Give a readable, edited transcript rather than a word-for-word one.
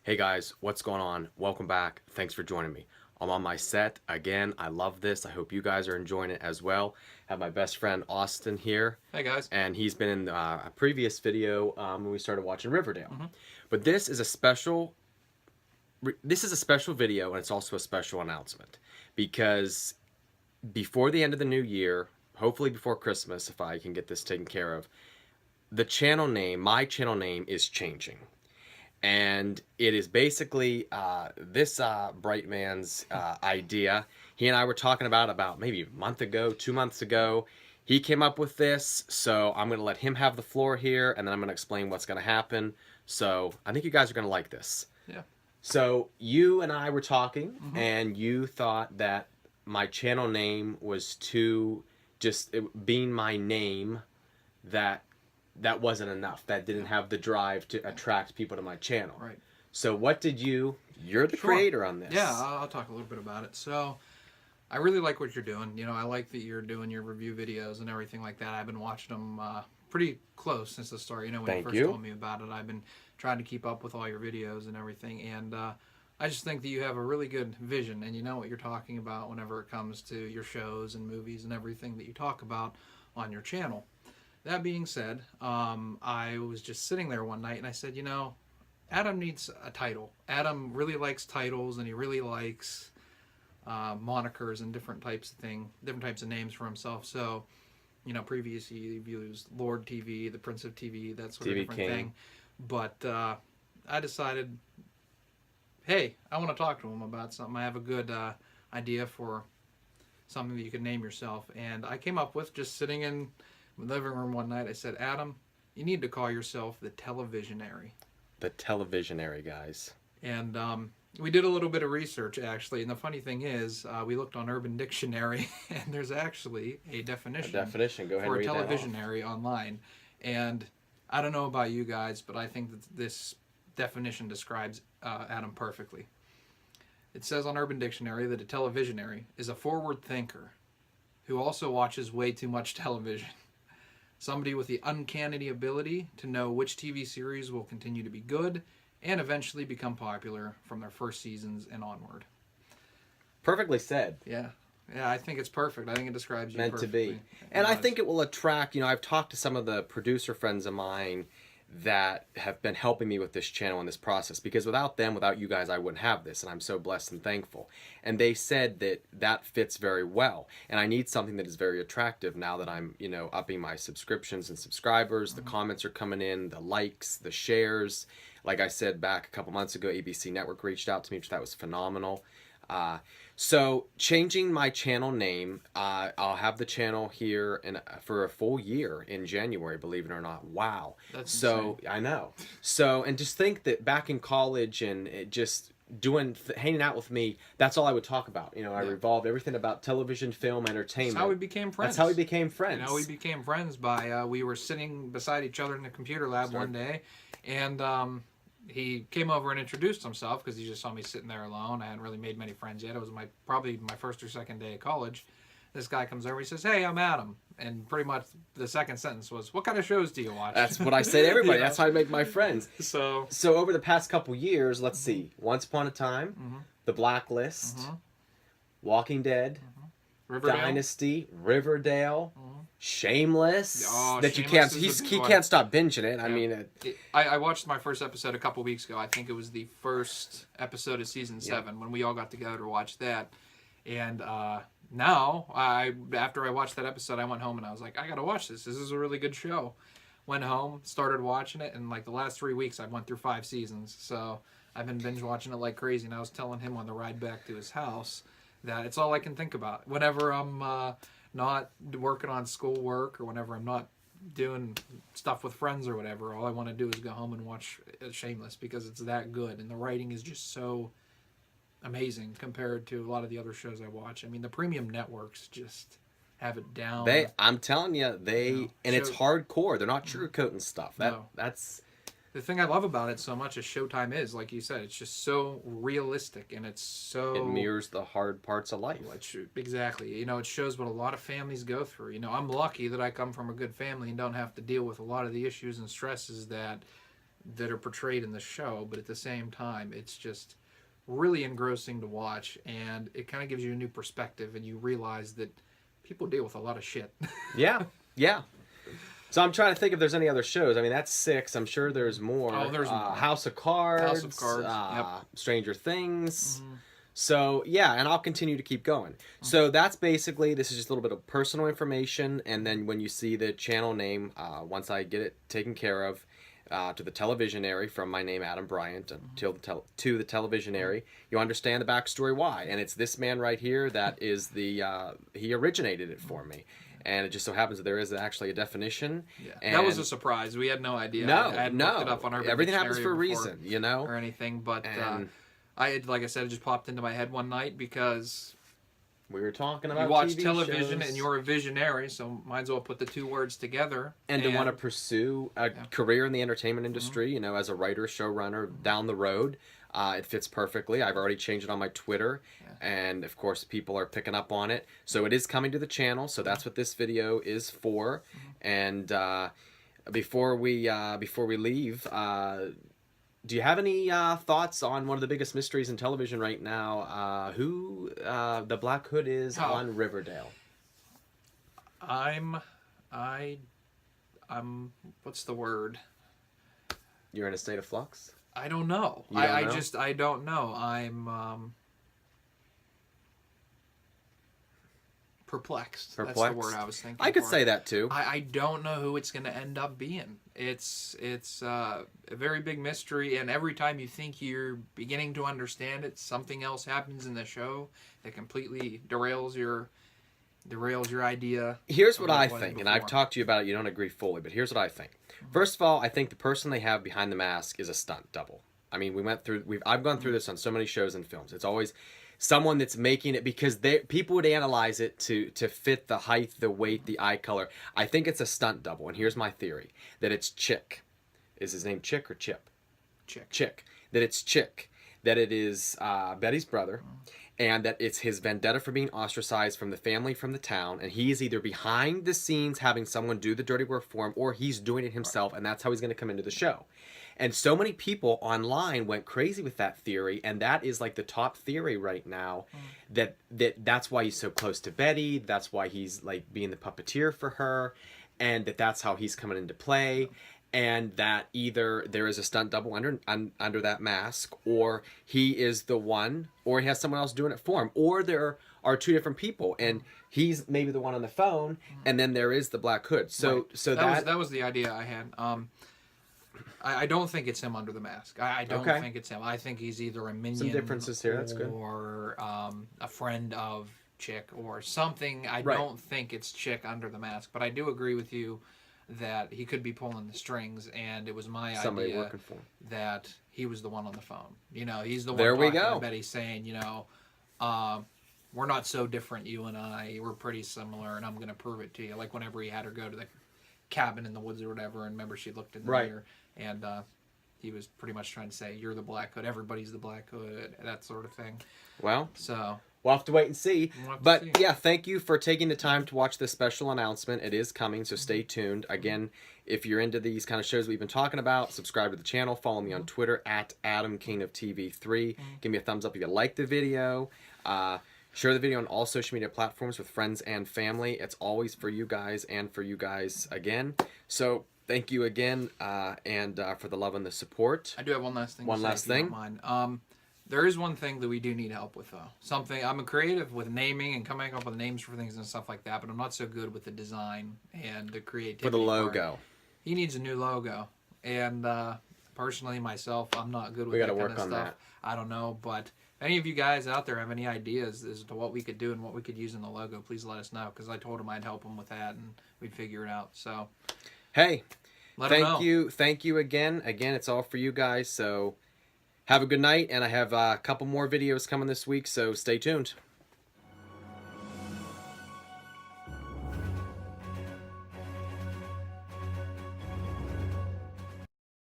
Hey guys, what's going on? Welcome back. Thanks for joining me. I'm on my set again. I love this. I hope you guys are enjoying it as well. Have my best friend Austin here, Hey guys. and he's been in a previous video when we started watching Riverdale. hmm But this is a special video, and it's also a special announcement because before the end of the new year, hopefully before Christmas, if I can get this taken care of, my channel name is changing. And it is basically this bright man's idea. He and I were talking about maybe a month ago, 2 months ago. He came up with this, so I'm going to let him have the floor here, and then I'm going to explain what's going to happen. So I think you guys are going to like this. Yeah. So you and I were talking, hmm and you thought that my channel name was too being my name, that wasn't enough. That didn't have the drive to attract people to my channel. Right. So what did you're the Sure. creator on this. Yeah, I'll talk a little bit about it. So, I really like what you're doing. I like that you're doing your review videos and everything like that. I've been watching them pretty close since the start. When Thank you first you. told me about it, I've been trying to keep up with all your videos and everything. And I just think that you have a really good vision and you know what you're talking about whenever it comes to your shows and movies and everything that you talk about on your channel. That being said, I was just sitting there one night and I said, Adam needs a title. Adam really likes titles and he really likes monikers and different types of names for himself. So, previously he used Lord TV, the Prince of TV, that sort of TV different King. thing. But I decided, hey, I want to talk to him about something. I have a good idea for something that you could name yourself. And I came up with, just sitting in the living room one night, I said, Adam, you need to call yourself the Televisionary. The Televisionary, guys. And we did a little bit of research, actually. And the funny thing is, we looked on Urban Dictionary, and there's actually a definition, Go ahead for and a read that off. televisionary online. And I don't know about you guys, but I think that this definition describes Adam perfectly. It says on Urban Dictionary that a televisionary is a forward thinker who also watches way too much television. Somebody with the uncanny ability to know which TV series will continue to be good and eventually become popular from their first seasons and onward. Perfectly said. Yeah. Yeah, I think it's perfect. I think it describes you Meant to perfectly. be. And It I does. think it will attract, I've talked to some of the producer friends of mine that have been helping me with this channel and this process, because without them, without you guys, I wouldn't have this, and I'm so blessed and thankful. And they said that fits very well, and I need something that is very attractive now that I'm upping my subscriptions and subscribers. The comments are coming in, the likes, the shares. Like I said back a couple months ago, ABC Network reached out to me, which that was phenomenal. So changing my channel name, I'll have the channel here for a full year in January, believe it or not. Wow. That's So insane. I know. So, and just think that back in college and just hanging out with me, that's all I would talk about. I Yeah. revolved everything about television, film, That's entertainment. how we became friends. That's how we became friends. We became friends by we were sitting beside each other in the computer lab one day, and he came over and introduced himself because he just saw me sitting there alone. I hadn't really made many friends yet. It was probably my first or second day of college. This guy comes over. He says, "Hey, I'm Adam," and pretty much the second sentence was, "What kind of shows do you watch?" That's what I say to everybody. You know? That's how I make my friends. So So over the past couple years, let's see. Once Upon a Time, Mhm. The Blacklist, Mhm. Walking Dead, Riverdale. Dynasty, Riverdale, Mhm. Shameless. Oh, that you Shameless can't. is a big He one. can't stop binging it. I Yeah. mean, I watched my first episode a couple weeks ago. I think it was the first episode of season 7 when we all got together to watch that. And now, after I watched that episode, I went home and I was like, I gotta watch this. This is a really good show. Went home, started watching it, and like the last 3 weeks, I went through 5 seasons. So I've been binge watching it like crazy. And I was telling him on the ride back to his house that it's all I can think about whenever I'm not working on schoolwork or whenever I'm not doing stuff with friends or whatever. All I want to do is go home and watch Shameless because it's that good and the writing is just so amazing compared to a lot of the other shows I watch. I mean, the premium networks just have it down. I'm telling you, and it's hardcore. They're not sugarcoating stuff. No. That's The thing I love about it so much is Showtime is, like you said, it's just so realistic and it's so... It mirrors the hard parts of life. Exactly. It shows what a lot of families go through. I'm lucky that I come from a good family and don't have to deal with a lot of the issues and stresses that that are portrayed in the show, but at the same time, it's just really engrossing to watch, and it kind of gives you a new perspective, and you realize that people deal with a lot of shit. Yeah, yeah. So I'm trying to think if there's any other shows. I mean, that's 6. I'm sure there's more. Oh, there's more. House of Cards. House of Cards, yep. Stranger Things. Mm-hmm. So, yeah, and I'll continue to keep going. Mm-hmm. So that's basically, this is just a little bit of personal information, and then when you see the channel name, once I get it taken care of, to the Televisionary, from my name Adam Bryant to the Televisionary, you understand the backstory why. And it's this man right here that is the he originated it for me. And it just so happens that there is actually a definition. Yeah, and that was a surprise. We had no idea. No, I hadn't looked it up on our everything happens for a reason, you know, or anything. But and I had, like I said, it just popped into my head one night because we were talking about you watch TV television shows. And you're a visionary, so might as well put the 2 words together. And to want to pursue a career in the entertainment industry, you know, as a writer, showrunner, down the road, it fits perfectly. I've already changed it on my Twitter, and of course people are picking up on it. So it is coming to the channel, so that's what this video is for. And before we leave, do you have any thoughts on one of the biggest mysteries in television right now? Who the Black Hood is on Riverdale? I'm what's the word? You're in a state of flux? I don't know. I don't know. I'm perplexed. That's the word I was thinking. I could say that too. I don't know who it's going to end up being. It's a very big mystery, and every time you think you're beginning to understand it, something else happens in the show that completely derails your idea. Here's what I think, and I've talked to you about it. You don't agree fully, but here's what I think. First of all, I think the person they have behind the mask is a stunt double. I mean, I've gone through this on so many shows and films. It's always someone that's making it because people would analyze it to fit the height, the weight, the eye color. I think it's a stunt double, and here's my theory: that it's Chick. Is his name Chick or Chip? Chick. That it's Chick. That it is Betty's brother. And that it's his vendetta for being ostracized from the family, from the town, and he is either behind the scenes having someone do the dirty work for him, or he's doing it himself, and that's how he's going to come into the show. And so many people online went crazy with that theory, and that is like the top theory right now, that's why he's so close to Betty, that's why he's like being the puppeteer for her, and that's how he's coming into play. And that either there is a stunt double under that mask, or he is the one, or he has someone else doing it for him, or there are 2 different people, and he's maybe the one on the phone, and then there is the Black Hood. So that was the idea I had. I don't think it's him under the mask. I don't think it's him. I think he's either a minion, some differences here. That's good. Or a friend of Chick or something. I don't think it's Chick under the mask, but I do agree with you that he could be pulling the strings, and it was my idea working for him. That he was the one on the phone. You know, he's the one talking to Betty saying, you know, we're not so different, you and I. We're pretty similar, and I'm going to prove it to you. Like whenever he had her go to the cabin in the woods or whatever, and remember she looked in the mirror, and he was pretty much trying to say, you're the Black Hood, everybody's the Black Hood, that sort of thing. Well, so we'll have to wait and see. But yeah, thank you for taking the time to watch this special announcement. It is coming, so stay tuned. Again, if you're into these kind of shows we've been talking about, subscribe to the channel. Follow me on Twitter at AdamKingofTV3. Give me a thumbs up if you like the video. Share the video on all social media platforms with friends and family. It's always for you guys and for you guys again. So thank you again, and for the love and the support. I do have one last thing. One last thing. There is one thing that we do need help with, though. I'm a creative with naming and coming up with names for things and stuff like that, but I'm not so good with the design and the creativity. For the logo. Part. He needs a new logo. And personally, myself, I'm not good with we that gotta kind work of on stuff. that. I don't know, but if any of you guys out there have any ideas as to what we could do and what we could use in the logo, please let us know, because I told him I'd help him with that, and we'd figure it out. So, hey, thank you again. Again, it's all for you guys, so have a good night, and I have a couple more videos coming this week, so stay tuned.